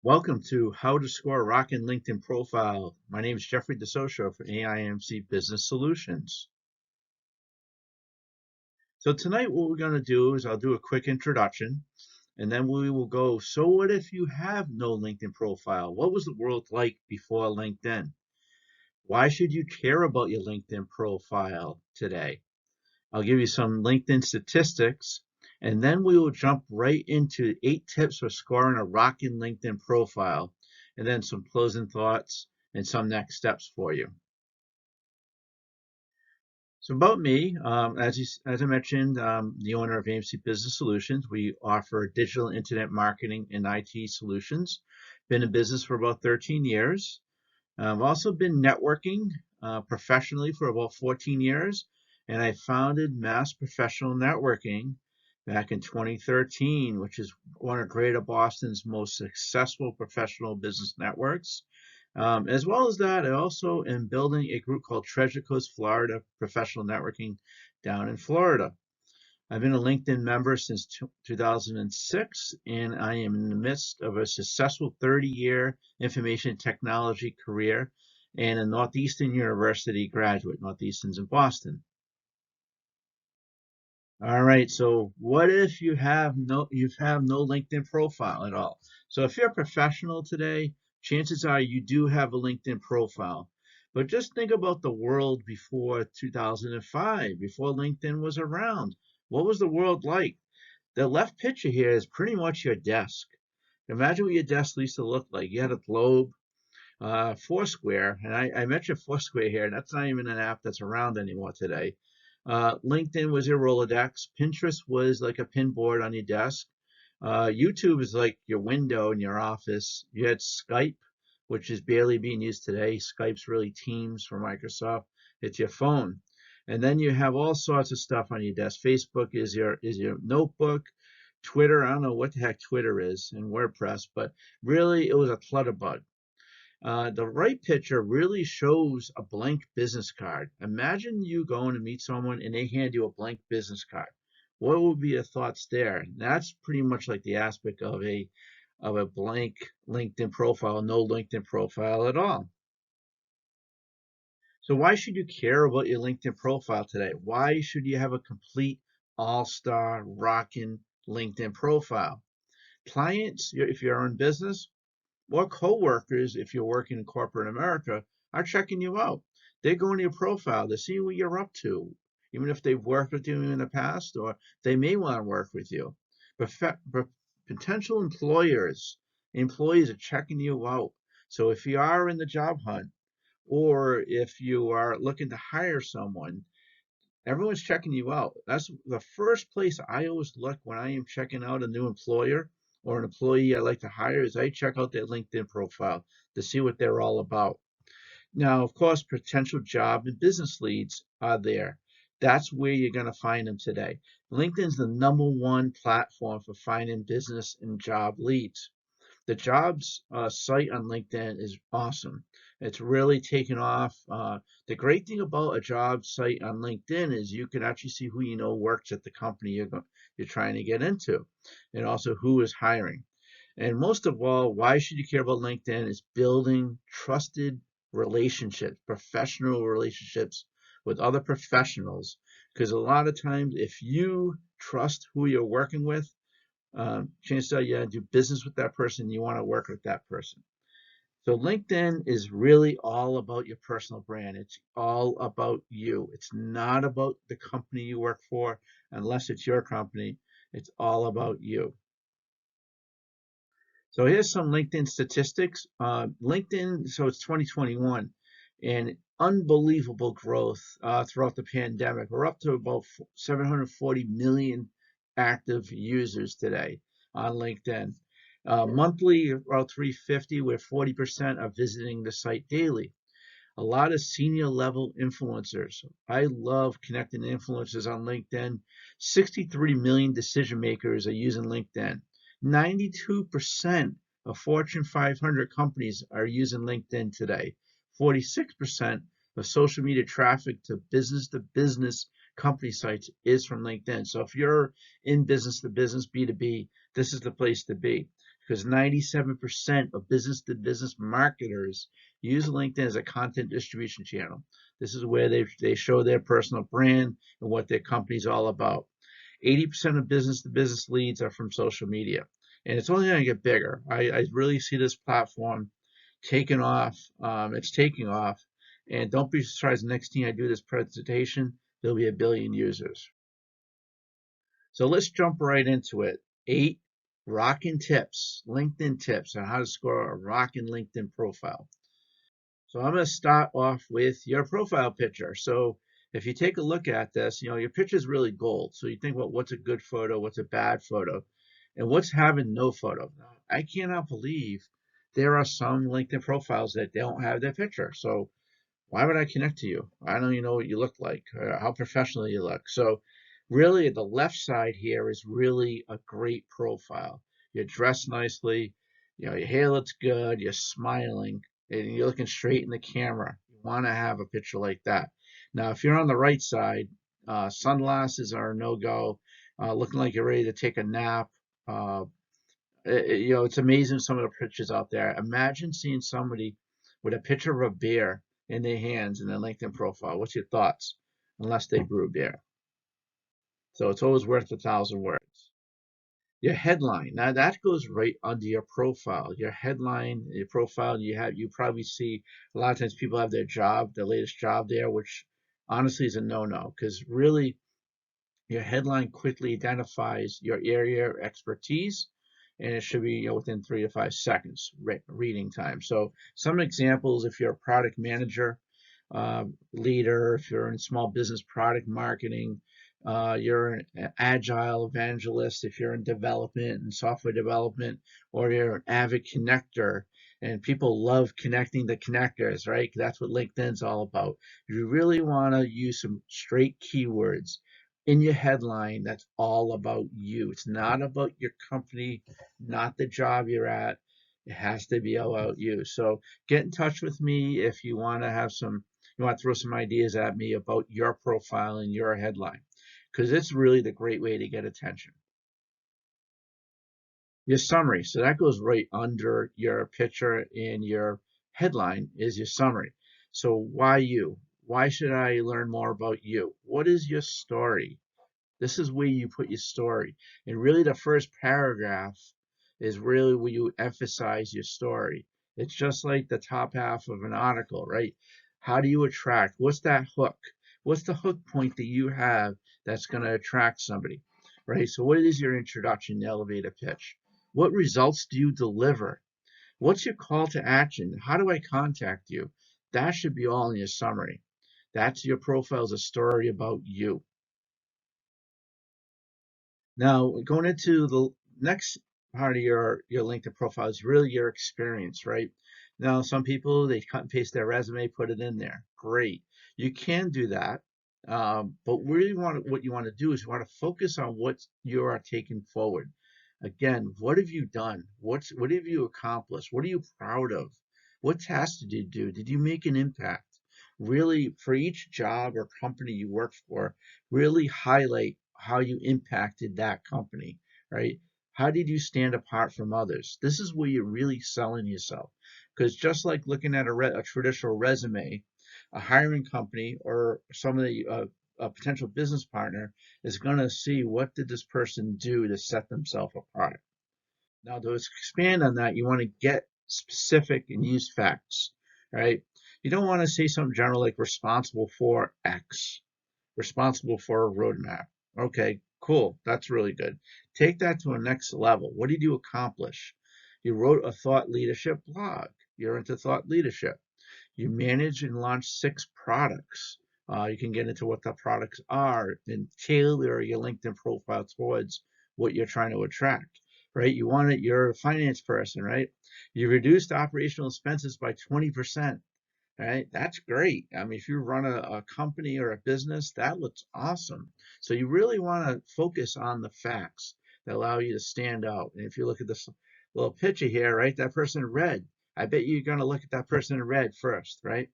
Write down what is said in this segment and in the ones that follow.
Welcome to How to Score a Rockin' LinkedIn Profile. My name is Jeffrey DeSocio for AIMC Business Solutions. So tonight what we're going to do is I'll do a quick introduction and then we will go, so what if you have no LinkedIn profile? What was the world like before LinkedIn? Why should you care about your LinkedIn profile today? I'll give you some LinkedIn statistics, and then we will jump right into 8 tips for scoring a rockin' LinkedIn profile, and then some closing thoughts and some next steps for you. So about me, as I mentioned, the owner of AIMC Business Solutions. We offer digital internet marketing and IT solutions. Been in business for about 13 years. I've also been networking professionally for about 14 years, and I founded Mass Professional Networking back in 2013, which is one of Greater Boston's most successful professional business networks. As well as that, I also am building a group called Treasure Coast Florida Professional Networking down in Florida. I've been a LinkedIn member since 2006, and I am in the midst of a successful 30-year information technology career and a Northeastern University graduate. Northeastern's in Boston. All right, so what if you have no LinkedIn profile at all? So if you're a professional today, chances are you do have a LinkedIn profile. But just think about the world before 2005, before LinkedIn was around. What was the world like? The left picture here is pretty much your desk. Imagine what your desk used to look like. You had a globe, Foursquare, and I mentioned Foursquare here, and that's not even an app that's around anymore today. LinkedIn was your Rolodex. Pinterest was like a pin board on your desk. YouTube is like your window in your office. You had Skype, which is barely being used today. Skype's really Teams for Microsoft. It's your phone. And then you have all sorts of stuff on your desk. Facebook is your notebook. Twitter, I don't know what the heck Twitter is, and WordPress, but really it was a clutterbug. The right picture really shows a blank business card. Imagine you going to meet someone and they hand you a blank business card. What would be your thoughts there? That's pretty much like the aspect of a blank LinkedIn profile, no LinkedIn profile at all. So why should you care about your LinkedIn profile today? Why should you have a complete all-star rockin' LinkedIn profile? Clients, if you're in business, or coworkers, if you're working in corporate America, are checking you out. They're going to your profile to see what you're up to, even if they've worked with you in the past, or they may want to work with you. But potential employees are checking you out. So if you are in the job hunt, or if you are looking to hire someone, everyone's checking you out. That's the first place I always look when I am checking out a new employer or an employee I like to hire is I check out their LinkedIn profile to see what they're all about. Now, of course, potential job and business leads are there. That's where you're going to find them today. LinkedIn's the #1 platform for finding business and job leads. The jobs site on LinkedIn is awesome. It's really taken off. The great thing about a job site on LinkedIn is you can actually see who you know works at the company you're trying to get into, and also who is hiring. And most of all, why should you care about LinkedIn is building trusted relationships, professional relationships with other professionals. Because a lot of times, if you trust who you're working with, chances are you do business with that person, you want to work with that person. So LinkedIn is really all about your personal brand. It's all about you. It's not about the company you work for, unless it's your company. It's all about you. So here's some LinkedIn statistics. LinkedIn, so it's 2021, and unbelievable growth throughout the pandemic. We're up to about 740 million active users today on LinkedIn. Monthly, about 350, where 40% are visiting the site daily. A lot of senior level influencers. I love connecting influencers on LinkedIn. 63 million decision makers are using LinkedIn. 92% of Fortune 500 companies are using LinkedIn today. 46% of social media traffic to business company sites is from LinkedIn. So if you're in business to business, B2B, this is the place to be. because 97% of business to business marketers use LinkedIn as a content distribution channel. This is where they show their personal brand and what their company's all about. 80% of business to business leads are from social media, and it's only going to get bigger. I really see this platform taking off. It's taking off, and don't be surprised the next time I do this presentation, there'll be a billion users. So let's jump right into it. 8 rockin' tips, LinkedIn tips on how to score a rockin' LinkedIn profile. So I'm going to start off with your profile picture. So if you take a look at this, your picture is really gold. So you think, well, what's a good photo? What's a bad photo? And what's having no photo? I cannot believe there are some LinkedIn profiles that don't have their picture. So why would I connect to you? I don't even know what you look like, how professional you look. So really the left side here is really a great profile. You're dressed nicely, your hair looks good, you're smiling, and you're looking straight in the camera. You want to have a picture like that. Now, if you're on the right side, sunglasses are a no-go, looking like you're ready to take a nap, uh, it's amazing some of the pictures out there. Imagine seeing somebody with a picture of a bear in their hands in their LinkedIn profile. What's your thoughts? Unless they grew a bear. So it's always worth 1,000 words. Your headline. Now that goes right under your profile. Your headline, your profile, you probably see a lot of times people have their job, their latest job there, which honestly is a no-no because really your headline quickly identifies your area of expertise, and it should be within 3 to 5 seconds reading time. So some examples: if you're a product manager, leader, if you're in small business product marketing, you're an agile evangelist, if you're in development and software development, or you're an avid connector. And people love connecting the connectors, right? That's what LinkedIn's all about. If you really want to use some straight keywords in your headline, that's all about you. It's not about your company, not the job you're at. It has to be about you. So get in touch with me if you want to throw some ideas at me about your profile and your headline, because it's really the great way to get attention. Your summary. So that goes right under your picture, and your headline is your summary. So why you? Why should I learn more about you? What is your story? This is where you put your story. And really the first paragraph is really where you emphasize your story. It's just like the top half of an article, right? How do you attract? What's that hook? What's the hook point that you have that's going to attract somebody, right? So what is your introduction, the elevator pitch? What results do you deliver? What's your call to action? How do I contact you? That should be all in your summary. That's your profile, is a story about you. Now, going into the next part of your LinkedIn profile is really your experience, right? Now, some people, they cut and paste their resume, put it in there. Great. You can do that. But really what you want to do is you want to focus on what you are taking forward. Again, what have you done? What have you accomplished? What are you proud of? What tasks did you do? Did you make an impact? Really, for each job or company you work for, really highlight how you impacted that company, right? How did you stand apart from others? This is where you're really selling yourself. Because just like looking at a traditional resume, a hiring company or somebody, a potential business partner is going to see what did this person do to set themselves apart. Now, to expand on that, you want to get specific and use facts, right? You don't want to say something general like responsible for X, responsible for a roadmap. Okay, cool. That's really good. Take that to a next level. What did you accomplish? You wrote a thought leadership blog. You're into thought leadership. You manage and launch 6 products. You can get into what the products are and tailor your LinkedIn profile towards what you're trying to attract, right? You're a finance person, right? You reduced operational expenses by 20%, right? That's great. I mean, if you run a company or a business, that looks awesome. So you really want to focus on the facts that allow you to stand out. And if you look at this little picture here, right, that person in red, I bet you're going to look at that person in red first, right?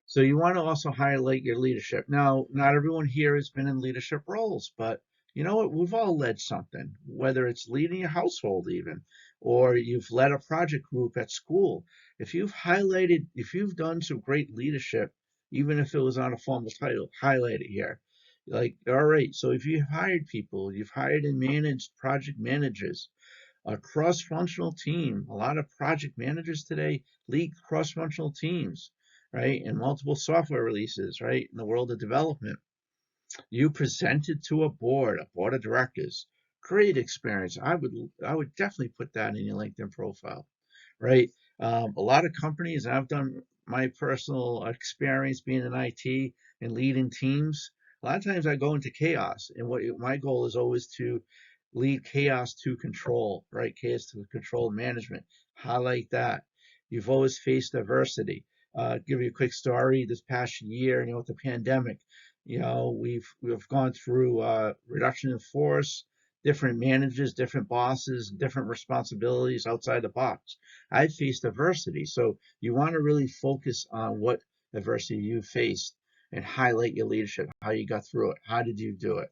So you want to also highlight your leadership. Now, not everyone here has been in leadership roles, but You know what? We've all led something, whether it's leading your household even, or you've led a project group at school. If you've done some great leadership, even if it was on a formal title, highlight it here. Like, all right, so if you've hired people, you've hired and managed project managers, a cross-functional team. A lot of project managers today lead cross-functional teams, right? And multiple software releases, right? In the world of development. You presented to a board of directors. Great experience. I would definitely put that in your LinkedIn profile, right? A lot of companies, I've done my personal experience being in IT and leading teams. A lot of times I go into chaos, and what my goal is always to lead chaos to control, right? Chaos to control management. Highlight that. You've always faced adversity. Give you a quick story. This past year, with the pandemic, we've gone through reduction in force, different managers, different bosses, different responsibilities outside the box. I faced adversity, so you want to really focus on what adversity you faced and highlight your leadership, how you got through it, how did you do it.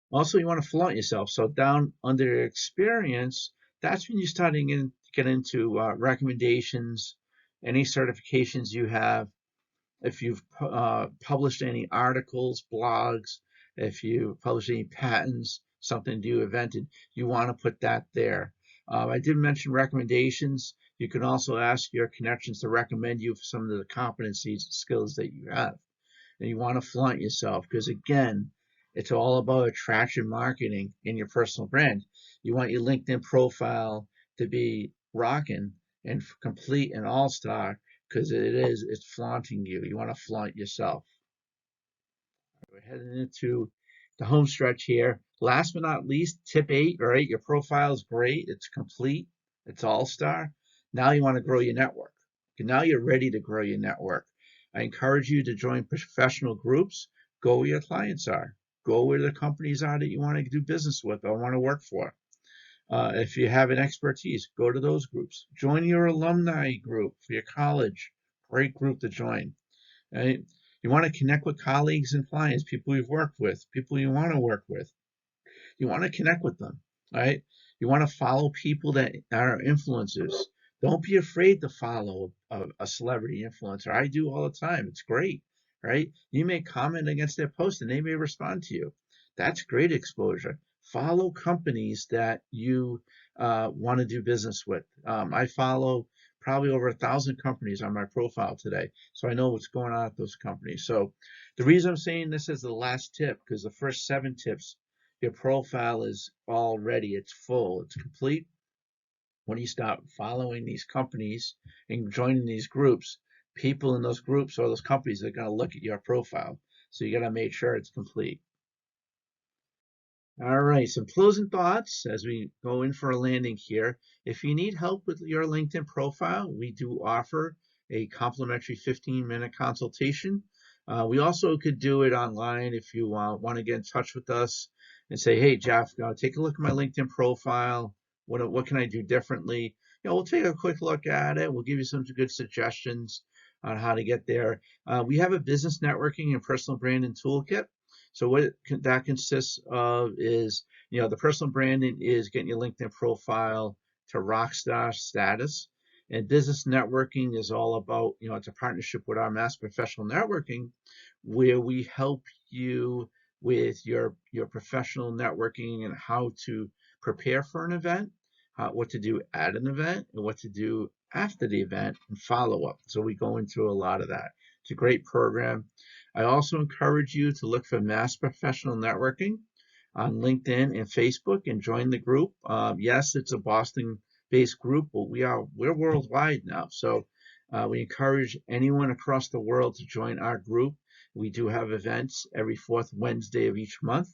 Also, you want to flaunt yourself. So down under your experience, that's when you start to get into recommendations, any certifications you have, if you've published any articles, blogs, if you published any patents, something you invented, you want to put that there. I did mention recommendations. You can also ask your connections to recommend you for some of the competencies and skills that you have. And you want to flaunt yourself because, again, it's all about attraction marketing in your personal brand. You want your LinkedIn profile to be rocking and complete and all star because it's flaunting you. You want to flaunt yourself. We're heading into the home stretch here. Last but not least, tip 8, all right? Your profile is great. It's complete. It's all star. Now you want to grow your network. Now you're ready to grow your network. I encourage you to join professional groups. Go where your clients are. Go where the companies are that you want to do business with or want to work for. If you have an expertise, go to those groups. Join your alumni group for your college. Great group to join. Right? You want to connect with colleagues and clients, people you've worked with, people you want to work with. You want to connect with them, right? You want to follow people that are influencers. Don't be afraid to follow a celebrity influencer. I do all the time. It's great, right? You may comment against their post and they may respond to you. That's great exposure. Follow companies that you want to do business with. I follow probably over 1,000 companies on my profile today, so I know what's going on at those companies. So the reason I'm saying this is the last tip, because the first 7 tips, your profile is all ready, it's full, it's complete. When you start following these companies and joining these groups, people in those groups or those companies are going to look at your profile. So you got to make sure it's complete. All right, some closing thoughts as we go in for a landing here. If you need help with your LinkedIn profile, we do offer a complimentary 15-minute consultation. We also could do it online if you want to get in touch with us and say, hey, Jeff, take a look at my LinkedIn profile. What can I do differently? We'll take a quick look at it. We'll give you some good suggestions on how to get there. We have a business networking and personal branding toolkit. So what that consists of is, the personal branding is getting your LinkedIn profile to rockstar status. And business networking is all about, it's a partnership with our Mass Professional Networking, where we help you with your professional networking and how to prepare for an event, what to do at an event, and what to do after the event and follow up. So we go into a lot of that. It's a great program. I also encourage you to look for Mass Professional Networking on LinkedIn and Facebook and join the group. Yes, it's a Boston-based group, but we're worldwide now. So we encourage anyone across the world to join our group. We do have events every 4th Wednesday of each month.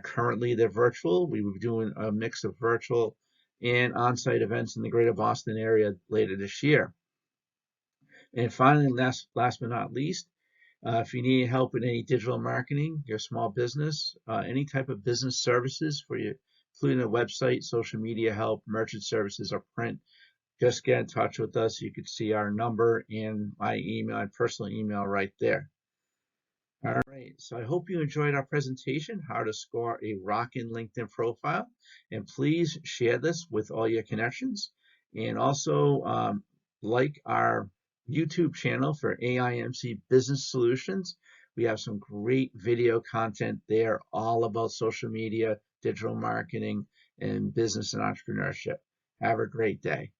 Currently, they're virtual. We will be doing a mix of virtual and on-site events in the greater Boston area later this year. And finally, last but not least, if you need help with any digital marketing, your small business, any type of business services for you, including a website, social media help, merchant services, or print, just get in touch with us. You can see our number and my personal email right there. All right, so I hope you enjoyed our presentation, how to score a rockin' LinkedIn profile. And please share this with all your connections. And also like our YouTube channel for AIMC Business Solutions. We have some great video content there, all about social media, digital marketing, and business and entrepreneurship. Have a great day.